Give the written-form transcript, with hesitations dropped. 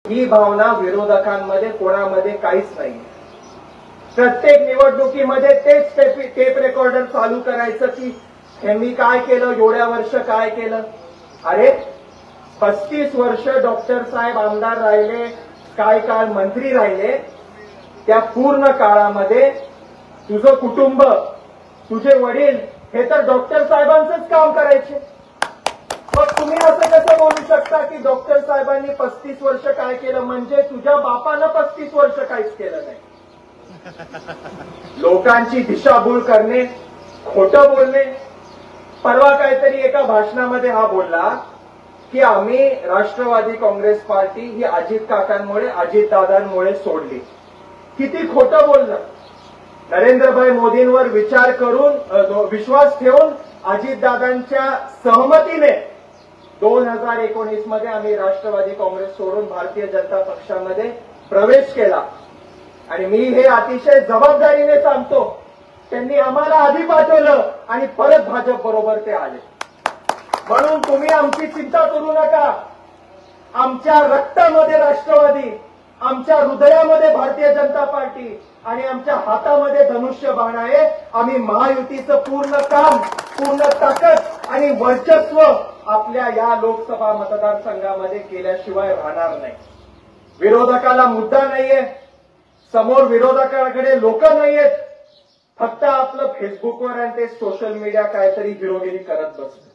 ही भावना विरोधकांमध्ये कोणामध्ये काहीच नाही। प्रत्येक निवडणुकीमध्ये तेच टेप रेकॉर्डर चालू करायचं की ह्यांनी काय केलं, एवढ्या वर्ष काय केलं। अरे 35 वर्ष डॉक्टर साहेब आमदार राहिले, काय काळ मंत्री राहिले, त्या पूर्ण काळामध्ये तुझं कुटुंब, तुझे वडील हे तर डॉक्टर साहेबांचंच काम करायचे। मग तुम्ही असं कसं बोलू शकता की डॉक्टर साहेबांनी 35 वर्ष काय केलं, म्हणजे तुझ्या बापानं 35 वर्ष काहीच केलं नाही। लोकांची दिशाभूल करणे, खोटं बोलणे। परवा काहीतरी एका भाषणामध्ये हा बोलला की आम्ही राष्ट्रवादी काँग्रेस पार्टी ही अजित काकांमुळे, अजितदादांमुळे सोडली। किती खोटं बोललं। नरेंद्रभाई मोदींवर विचार करून, विश्वास ठेवून अजितदादांच्या सहमतीने 2019 मध्ये आम्ही राष्ट्रवादी काँग्रेस सोडून भारतीय जनता पक्षामध्ये प्रवेश केला। आणि मी हे अतिशय जबाबदारीने सांगतो, त्यांनी आम्हाला आधी पाठवलं आणि परत भाजप बरोबर ते आले। म्हणून तुम्ही आमची चिंता करू नका। आमच्या रक्तामध्ये राष्ट्रवादी, आमच्या हृदयामध्ये भारतीय जनता पार्टी आणि आमच्या हातामध्ये धनुष्यबाण आहे। आम्ही महायुतीचं पूर्ण काम, पूर्ण ताकद आणि वर्चस्व आपल्या या लोकसभा मतदारसंघामध्ये केल्याशिवाय राहणार नाही। विरोधकाला मुद्दा नाहीये, समोर विरोधकाकडे लोक नाहीयेत, फक्त आपलं फेसबुकवर आणि ते सोशल मीडिया काहीतरी हिरोगिरी करत बसतं।